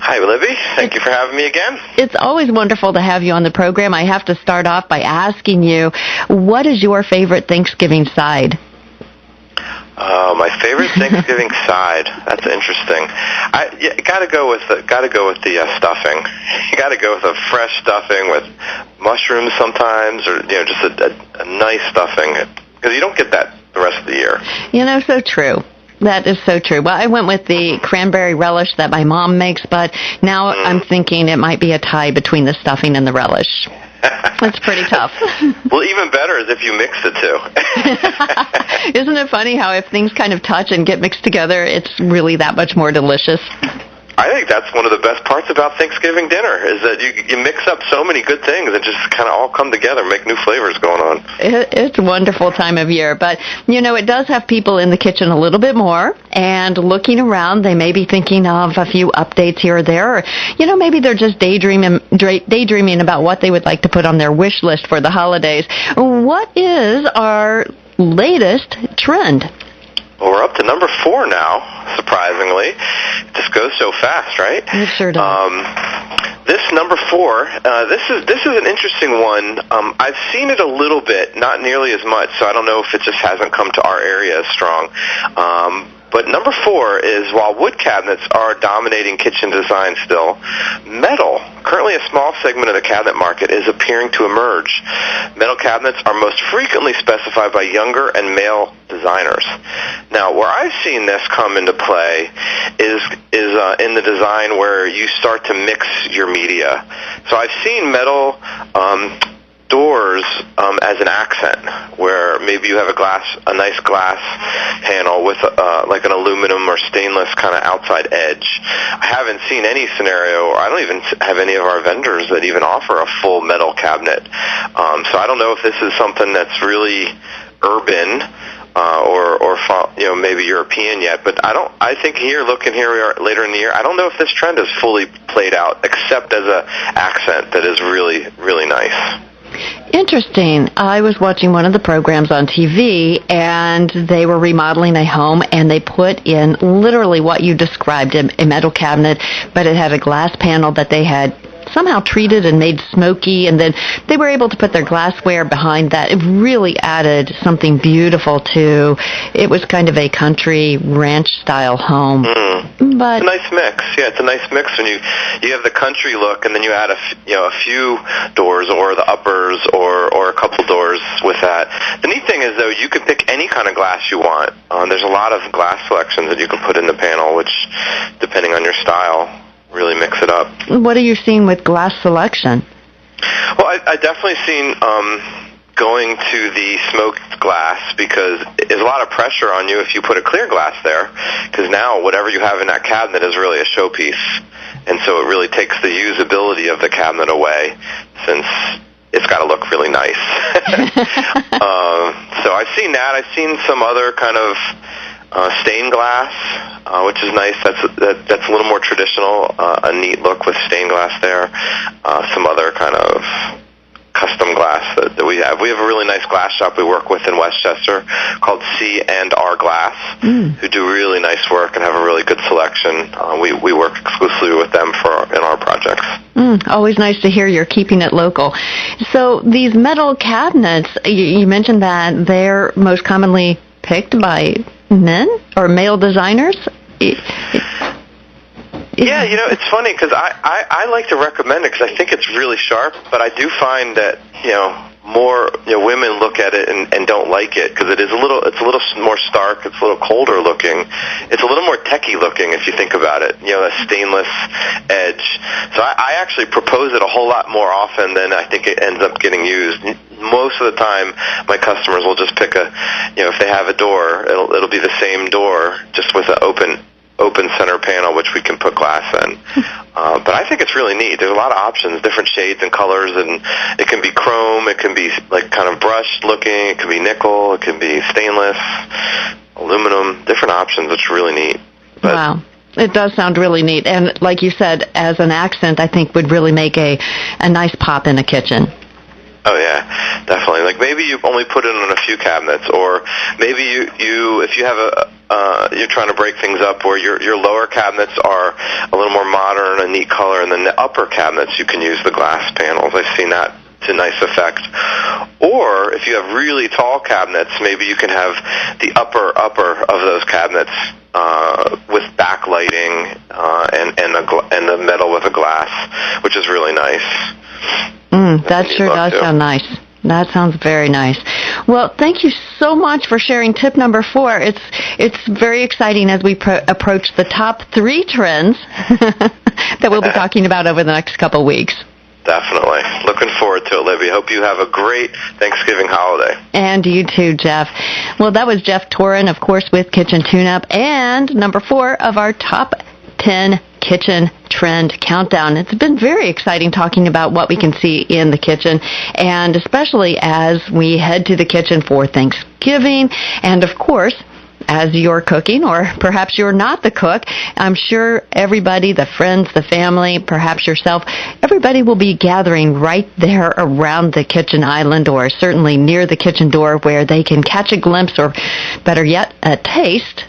Hi, Libby. Thank you for having me again. It's always wonderful to have you on the program. I have to start off by asking you, what is your favorite Thanksgiving side? My favorite Thanksgiving side. That's interesting. Gotta go with the stuffing. You gotta go with a fresh stuffing with mushrooms sometimes, or just a nice stuffing, because you don't get that the rest of the year. So true. That is so true. Well, I went with the cranberry relish that my mom makes, but now I'm thinking it might be a tie between the stuffing and the relish. That's pretty tough. Well, even better is if you mix the two. Isn't it funny how if things kind of touch and get mixed together, it's really that much more delicious? I think that's one of the best parts about Thanksgiving dinner, is that you mix up so many good things and just kind of all come together, make new flavors going on. It's a wonderful time of year, but, it does have people in the kitchen a little bit more, and looking around, they may be thinking of a few updates here or there, or, maybe they're just daydreaming about what they would like to put on their wish list for the holidays. What is our latest trend? Well, we're up to number 4 now, surprisingly. It just goes so fast, right? It sure does. This number 4, this is an interesting one. I've seen it a little bit, not nearly as much, so I don't know if it just hasn't come to our area as strong. But number 4 is, while wood cabinets are dominating kitchen design still, metal, currently a small segment of the cabinet market, is appearing to emerge. Metal cabinets are most frequently specified by younger and male designers. Now, where I've seen this come into play is in the design where you start to mix your media. So I've seen metal doors as an accent, where maybe you have a nice glass panel with like an aluminum or stainless kind of outside edge. I haven't seen any scenario, or I don't even have any of our vendors that even offer a full metal cabinet. So I don't know if this is something that's really urban or maybe European yet, but I think here we are later in the year, I don't know if this trend is fully played out, except as a accent that is really, really nice. Interesting. I was watching one of the programs on TV, and they were remodeling a home, and they put in literally what you described, a metal cabinet, but it had a glass panel that they had somehow treated and made smoky, and then they were able to put their glassware behind that. It really added something beautiful to, it was kind of a country ranch-style home. But it's a nice mix. Yeah, it's a nice mix when you have the country look, and then you add a few doors, or the uppers, or a couple doors with that. The neat thing is, though, you can pick any kind of glass you want. There's a lot of glass selections that you can put in the panel, which, depending on your style, really mix it up. What are you seeing with glass selection? Well, I definitely seen going to the smoked glass, because there's a lot of pressure on you if you put a clear glass there, because now whatever you have in that cabinet is really a showpiece, and so it really takes the usability of the cabinet away, since it's got to look really nice. So I've seen that. I've seen some other kind of stained glass, which is nice. That's a little more traditional, a neat look with stained glass there. Some other kind of custom glass that we have. We have a really nice glass shop we work with in Westchester called C&R Glass, who do really nice work and have a really good selection. We work exclusively with them in our projects. Always nice to hear you're keeping it local. So these metal cabinets, you mentioned that they're most commonly picked by men or male designers? Yeah, it's funny, because I like to recommend it because I think it's really sharp, but I do find that, more women look at it and don't like it, because it's a little more stark, it's a little colder looking, it's a little more techie looking if you think about it, a stainless edge. So I actually propose it a whole lot more often than I think it ends up getting used. Most of the time, my customers will just pick if they have a door, it'll be the same door, just with an open center panel, which we can put glass in. But I think it's really neat. There's a lot of options, different shades and colors, and it can be chrome, it can be like kind of brushed looking, it can be nickel, it can be stainless, aluminum, different options. It's really neat. But wow. It does sound really neat. And like you said, as an accent, I think would really make a nice pop in a kitchen. Oh yeah, definitely. Like maybe you only put it on a few cabinets, or maybe you if you have you're trying to break things up where your lower cabinets are a little more modern and neat color. And then the upper cabinets, you can use the glass panels. I've seen that to nice effect. Or if you have really tall cabinets, maybe you can have the upper of those cabinets with backlighting and the metal with a glass, which is really nice. That sure does sound nice. That sounds very nice. Well, thank you so much for sharing tip number 4. It's very exciting as we approach the top 3 trends that we'll be talking about over the next couple weeks. Definitely. Looking forward to it, Libby. Hope you have a great Thanksgiving holiday. And you too, Jeff. Well, that was Jeff Toren, of course, with Kitchen Tune-Up, and number 4 of our top 10 kitchen trend countdown. It's been very exciting talking about what we can see in the kitchen, and especially as we head to the kitchen for Thanksgiving. And of course, as you're cooking, or perhaps you're not the cook, I'm sure everybody, the friends, the family, perhaps yourself, everybody will be gathering right there around the kitchen island, or certainly near the kitchen door, where they can catch a glimpse, or better yet, a taste